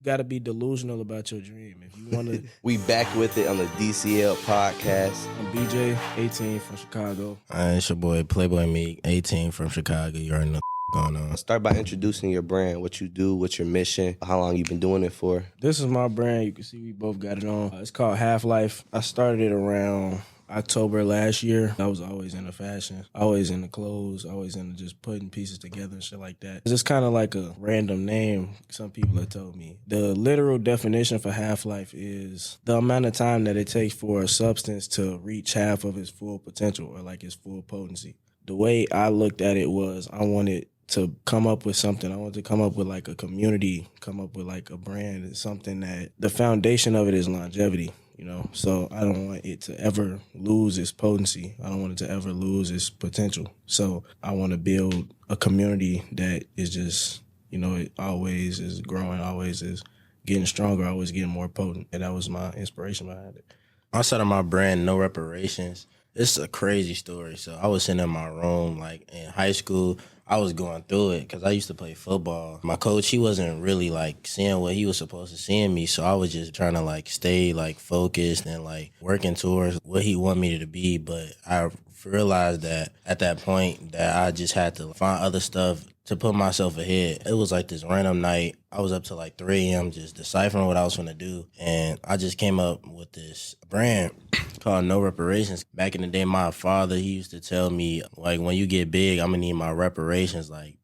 got to be delusional about your dream. If you want to, We back with it on the DCL podcast. I'm BJ, 18 from Chicago. It's your boy PlayboyMeek, 18 from Chicago. You already know going on. Start by introducing your brand, what you do, what's your mission, how long you've been doing it for. This is my brand. You can see we both got it on. It's called HalfLife. I started it around October last year. I was always into fashion, always into clothes, always into just putting pieces together and shit like that. It's just kind of like a random name some people have told me. The literal definition for half-life is the amount of time that it takes for a substance to reach half of its full potential or like its full potency. The way I looked at it was I wanted to come up with something. I wanted to come up with like a community, come up with like a brand. It's something that the foundation of it is longevity. You know, so I don't want it to ever lose its potency. I don't want it to ever lose its potential. So I want to build a community that is just, you know, it always is growing, always is getting stronger, always getting more potent. And that was my inspiration behind it. Outside of my brand, No Reparations, it's a crazy story. So I was sitting in my room, like in high school. I was going through it because I used to play football. My coach, he wasn't really like seeing what he was supposed to see in me. So I was just trying to like stay like focused and like working towards what he wanted me to be. But I realized that at that point that I just had to find other stuff to put myself ahead. It was like this random night. I was up to like 3 a.m. just deciphering what I was going to do. And I just came up with this brand called No Reparations. Back in the day, my father, he used to tell me, like, when you get big, I'm going to need my reparations. Like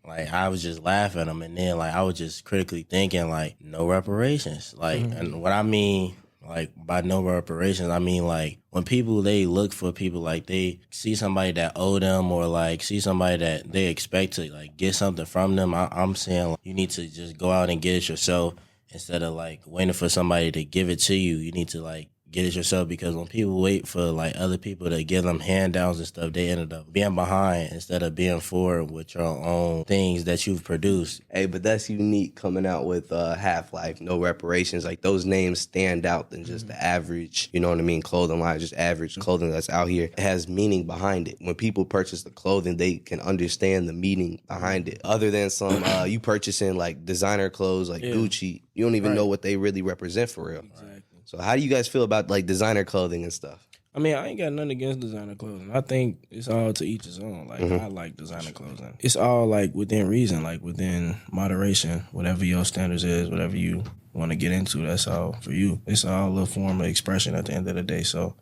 I was just laughing at him. And then, like, I was just critically thinking, like, no reparations. Like, and what I mean, like, by no reparations, I mean, like, when people, they look for people, like, they see somebody that owe them or, like, see somebody that they expect to, like, get something from them. I'm saying, like, you need to just go out and get it yourself instead of, like, waiting for somebody to give it to you. You need to, like, get it yourself, because when people wait for like other people to give them handouts and stuff, they ended up being behind instead of being forward with your own things that you've produced. Hey, but that's unique coming out with HalfLife, No Reparations. Like, those names stand out than just the average, you know what I mean, clothing line, just average clothing that's out here. It has meaning behind it. When people purchase the clothing, they can understand the meaning behind it. Other than some, you purchasing like designer clothes like Gucci, you don't even know what they really represent for real. Exactly. So how do you guys feel about like designer clothing and stuff? I mean, I ain't got nothing against designer clothing. I think it's all to each his own. Like, I like designer clothing. It's all, like, within reason, like, within moderation. Whatever your standards is, whatever you want to get into, that's all for you. It's all a form of expression at the end of the day. So,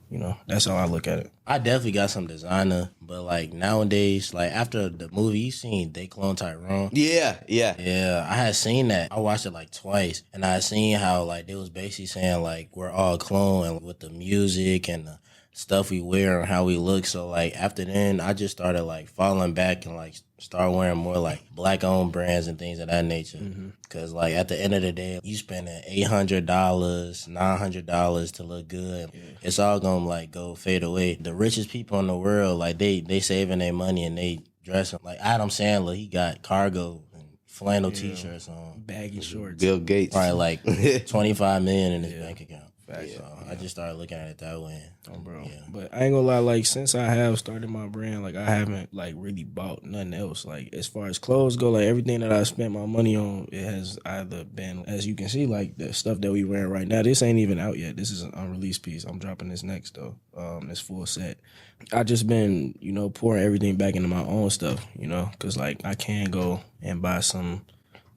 you know, that's how I look at it. I definitely got some designer, but like nowadays, like after the movie, you seen They Clone Tyrone? Yeah. Yeah, I had seen that. I watched it like twice, and I had seen how like they was basically saying like we're all clone with the music and the stuff we wear and how we look. So like after then, I just started like falling back and like start wearing more like black-owned brands and things of that nature. Because like at the end of the day, you spending $800, $900 to look good. It's all gonna like go fade away. The richest people in the world, like they saving their money and they dressing like Adam Sandler. He got cargo and flannel t-shirts on, Baggy shorts. Bill Gates. probably like $25 million in his bank account. Facts. So I just started looking at it that way. Oh, bro. Yeah. But I ain't gonna lie, like, since I have started my brand, like, I haven't, like, really bought nothing else. Like, as far as clothes go, like, everything that I spent my money on, it has either been, as you can see, like, the stuff that we wearing right now, this ain't even out yet. This is an unreleased piece. I'm dropping this next, though. This full set. I just been, you know, pouring everything back into my own stuff, you know, because, like, I can go and buy some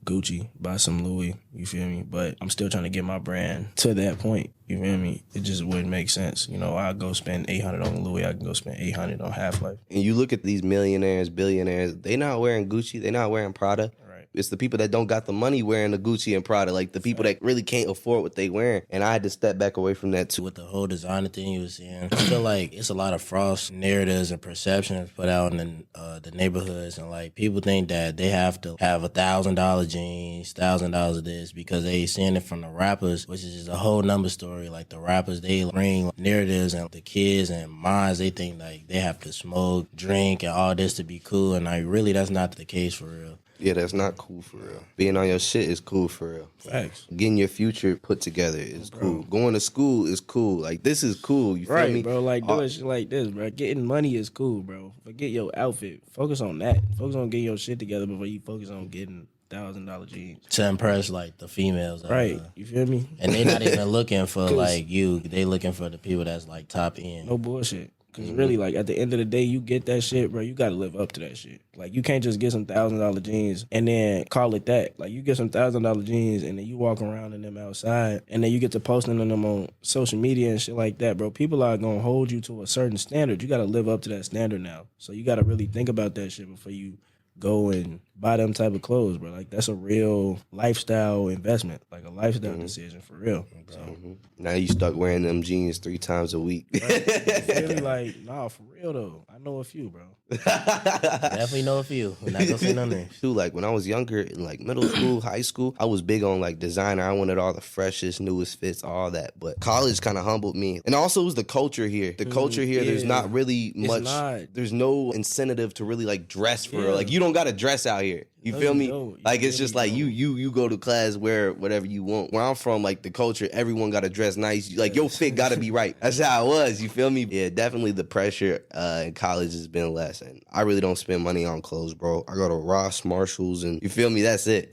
Gucci, buy some Louis, you feel me? But I'm still trying to get my brand to that point, you feel me? It just wouldn't make sense. You know, I'll go spend $800 on Louis, I can go spend $800 on HalfLife. And you look at these millionaires, billionaires, they not wearing Gucci, they not wearing Prada. It's the people that don't got the money wearing the Gucci and Prada, like the people that really can't afford what they wearing. And I had to step back away from that too. With the whole designer thing you was saying, I feel like it's a lot of false narratives and perceptions put out in the neighborhoods, and like people think that they have to have $1,000 jeans, $1,000 of this because they seeing it from the rappers, which is just a whole number story. Like the rappers, they bring narratives, and the kids and minds, they think like they have to smoke, drink, and all this to be cool, and like really that's not the case for real. Yeah, that's not cool for real. Being on your shit is cool for real. Facts. Getting your future put together is cool. Going to school is cool. Like, this is cool. You feel me? Bro. Like, doing shit like this, bro. Getting money is cool, bro. Forget your outfit. Focus on that. Focus on getting your shit together before you focus on getting $1,000 jeans. To impress like the females. Right. You feel me? And they not even looking for like you. They looking for the people that's like top end. No bullshit. Because really, like, at the end of the day, you get that shit, bro, you got to live up to that shit. Like, you can't just get some $1,000 jeans and then call it that. Like, you get some $1,000 jeans and then you walk around in them outside and then you get to posting them on social media and shit like that, bro. People are going to hold you to a certain standard. You got to live up to that standard now. So you got to really think about that shit before you go and buy them type of clothes, bro. Like, that's a real lifestyle investment, like a lifestyle decision for real. So now you stuck wearing them jeans 3 times a week. right? Really, like, nah, for real though. I know a few, bro. Definitely know a few. We're not gonna say none names. Too, like when I was younger in like middle school, high school, I was big on like designer. I wanted all the freshest, newest fits, all that. But college kind of humbled me. And also it was the culture here. The culture here, there's not really much. There's no incentive to really like dress for real. Like you don't got to dress out here. You feel me? Like it's just like you go to class, wear whatever you want. Where I'm from, like the culture, everyone got to dress nice. Like your fit got to be right. That's how it was. You feel me? Yeah, definitely the pressure in college has been less. And I really don't spend money on clothes, bro. I go to Ross, Marshalls, and you feel me? That's it.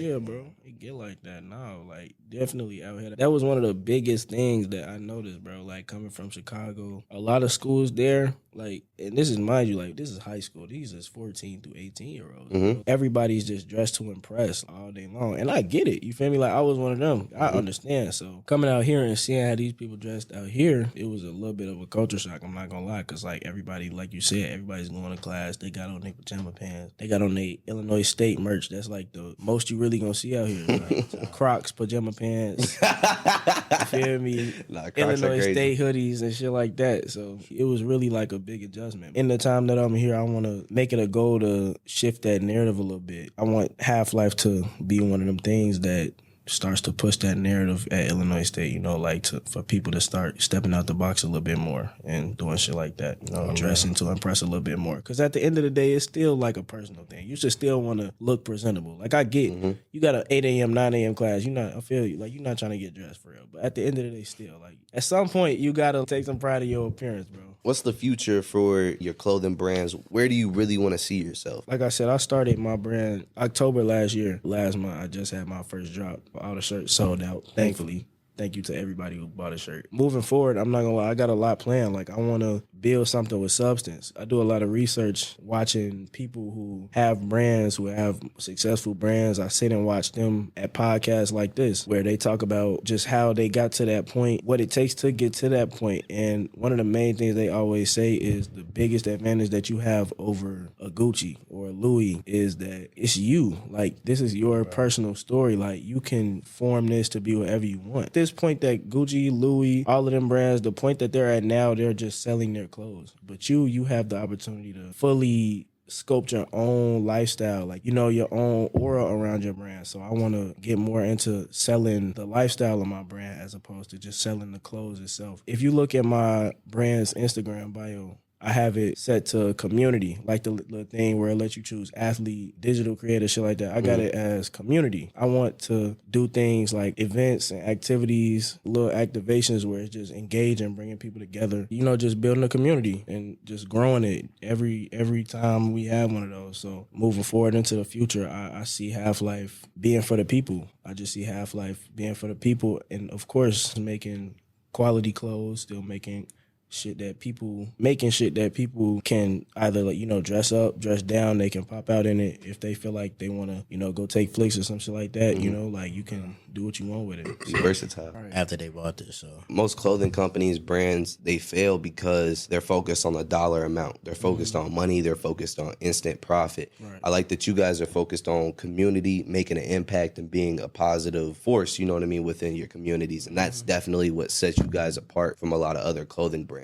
Yeah, bro. It get like that now. Like, definitely out here. That was one of the biggest things that I noticed, bro. Like, coming from Chicago, a lot of schools there, like, and this is, mind you, like, this is high school. These is 14 through 18-year-olds. You know? Everybody's just dressed to impress all day long. And I get it. You feel me? Like, I was one of them. I understand. So, coming out here and seeing how these people dressed out here, it was a little bit of a culture shock. I'm not going to lie. Because, like, everybody, like you said, everybody's going to class. They got on their pajama pants. They got on their Illinois State merch. That's, like, the most you really going to see out here. Like, Crocs, pajama pants. You feel me? Illinois State hoodies and shit like that. So, it was really, like, a big adjustment. In the time that I'm here, I want to make it a goal to shift that narrative a little bit. I want HalfLife to be one of them things that starts to push that narrative at Illinois State, you know, like for people to start stepping out the box a little bit more and doing shit like that, you know, dressing to impress a little bit more. Because at the end of the day, it's still like a personal thing. You should still want to look presentable. Like, I get, you got an 8 a.m., 9 a.m. class. I feel you. Like, you're not trying to get dressed for real. But at the end of the day, still, like, at some point, you got to take some pride in your appearance, bro. What's the future for your clothing brands? Where do you really want to see yourself? Like I said, I started my brand October last year. Last month, I just had my first drop. All the shirts sold out, thankfully. Thank you to everybody who bought a shirt. Moving forward, I'm not gonna lie, I got a lot planned. Like, I want to build something with substance. I do a lot of research watching people who have brands, who have successful brands. I sit and watch them at podcasts like this, where they talk about just how they got to that point, what it takes to get to that point. And one of the main things they always say is the biggest advantage that you have over a Gucci or a Louis is that it's you. Like, this is your personal story. Like, you can form this to be whatever you want. At this point that Gucci, Louis, all of them brands, the point that they're at now, they're just selling their clothes. But you have the opportunity to fully sculpt your own lifestyle, like, you know, your own aura around your brand. So I want to get more into selling the lifestyle of my brand as opposed to just selling the clothes itself. If you look at my brand's Instagram bio, I have it set to community, like the thing where it lets you choose athlete, digital creator, shit like that. I got it as community. I want to do things like events and activities, little activations where it's just engaging, bringing people together, you know, just building a community and just growing it every time we have one of those. So moving forward into the future, I see HalfLife being for the people. I just see HalfLife being for the people, and of course making quality clothes, still making shit that people can either, like, you know, dress up, dress down. They can pop out in it if they feel like they want to, you know, go take flicks or some shit like that. You know, like, you can do what you want with it. Be versatile. After they bought this, so most clothing companies, brands, they fail because they're focused on the dollar amount. They're focused on money. They're focused on instant profit. I like that you guys are focused on community, making an impact and being a positive force, you know what I mean, within your communities. And that's definitely what sets you guys apart from a lot of other clothing brands.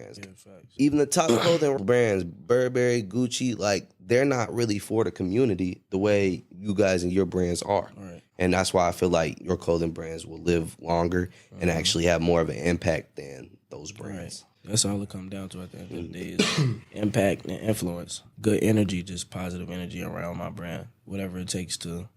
Even the top clothing brands, Burberry, Gucci, like, they're not really for the community the way you guys and your brands are. And that's why I feel like your clothing brands will live longer and actually have more of an impact than those brands. That's all it comes down to at the end of the day is impact and influence. Good energy, just positive energy around my brand. Whatever it takes to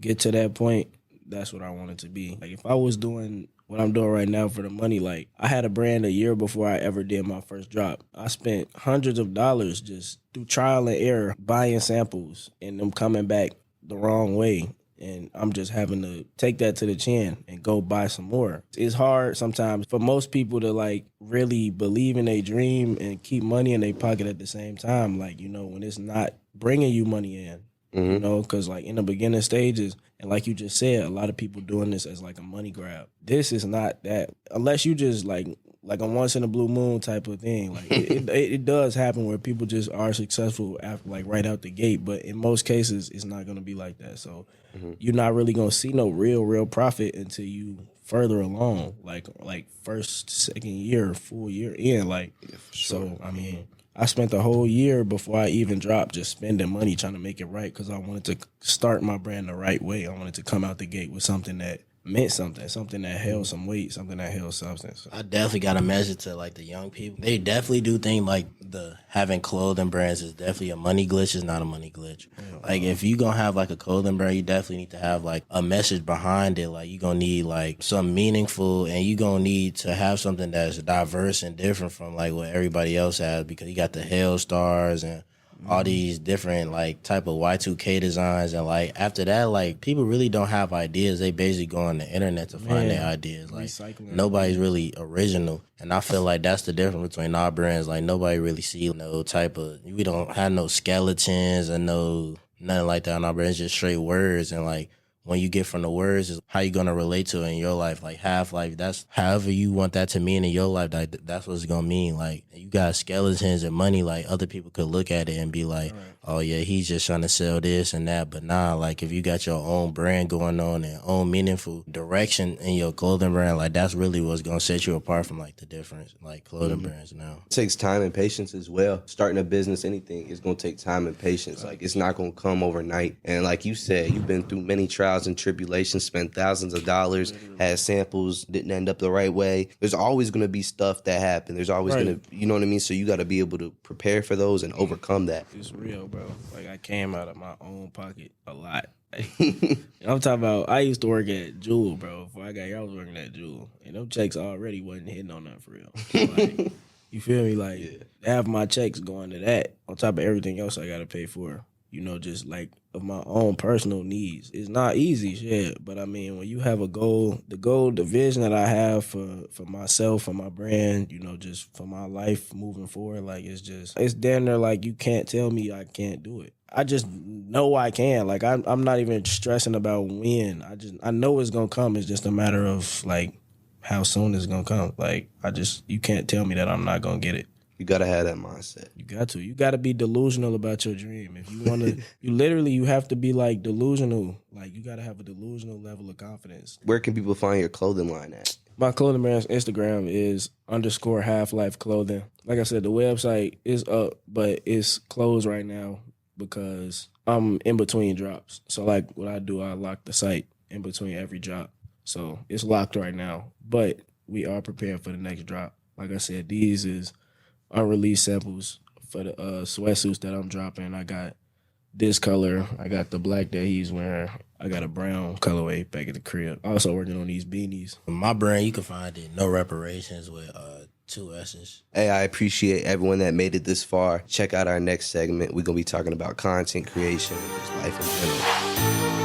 get to that point, that's what I want it to be. Like, if I was doing what I'm doing right now for the money, like, I had a brand a year before I ever did my first drop. I spent hundreds of dollars just through trial and error buying samples and them coming back the wrong way. and I'm just having to take that to the chin and go buy some more. It's hard sometimes for most people to like really believe in their dream and keep money in their pocket at the same time. Like, you know, when it's not bringing you money in, you know, because like in the beginning stages, and like you just said, a lot of people doing this as like a money grab. This is not that, unless you just like a once in a blue moon type of thing. Like it does happen where people just are successful after, like right out the gate, but in most cases it's not going to be like that. So you're not really going to see no real profit until you further along, like first, second year, full year in. Like, so I mean, I spent the whole year before I even dropped just spending money trying to make it right, because I wanted to start my brand the right way. I wanted to come out the gate with something that meant something that held some weight, something that held substance. I definitely got a message to like the young people. They definitely do think like the having clothing brands is definitely a money glitch. It's not a money glitch. Like if you gonna have like a clothing brand, you definitely need to have like a message behind it. Like you gonna need like some meaningful, and you gonna need to have something that's diverse and different from like what everybody else has, because you got the Hell Stars and all these different like type of Y2K designs, and like after that, like people really don't have ideas. They basically go on the internet to find their ideas. Like nobody's really original, and I feel like that's the difference between our brands. Like nobody really see no type of, we don't have no skeletons and no nothing like that on our brands. Just straight words, and like when you get from the words is how you gonna relate to it in your life. Like HalfLife, that's however you want that to mean in your life. Like that's what it's gonna mean. Like you got skeletons and money. Like other people could look at it and be like, oh yeah, he's just trying to sell this and that. But nah, like if you got your own brand going on and own meaningful direction in your clothing brand, like that's really what's gonna set you apart from like the different like clothing brands now. It takes time and patience as well. Starting a business, anything, is gonna take time and patience. Like it's not gonna come overnight. And like you said, you've been through many trials and tribulations, spent thousands of dollars, had samples, didn't end up the right way. There's always gonna be stuff that happen. There's always gonna, you know what I mean? So you gotta be able to prepare for those and overcome that. It's real, bro. Like I came out of my own pocket a lot. Like, I'm talking about, I used to work at Jewel, bro. Before I got here, I was working at Jewel, and them checks already wasn't hitting on nothing for real. Like, you feel me? Like half my checks going to that on top of everything else I gotta pay for. You know, just like of my own personal needs. It's not easy, shit. But I mean, when you have a goal, the vision that I have for myself, for my brand, you know, just for my life moving forward, like it's damn near like you can't tell me I can't do it. I just know I can. Like I'm not even stressing about when. I know it's gonna come. It's just a matter of like how soon it's gonna come. Like you can't tell me that I'm not gonna get it. You gotta have that mindset. You gotta be delusional about your dream. If you wanna, you have to be like delusional. Like you gotta have a delusional level of confidence. Where can people find your clothing line at? My clothing brand's Instagram is _HalfLife clothing. Like I said, the website is up, but it's closed right now because I'm in between drops. So like what I do, I lock the site in between every drop. So it's locked right now, but we are prepared for the next drop. Like I said, these is unreleased samples for the sweatsuits that I'm dropping. I got this color. I got the black that he's wearing. I got a brown colorway back at the crib. Also working on these beanies. My brand, you can find it No Reparations with 2 S's. Hey, I appreciate everyone that made it this far. Check out our next segment. We're going to be talking about content creation and just life in general.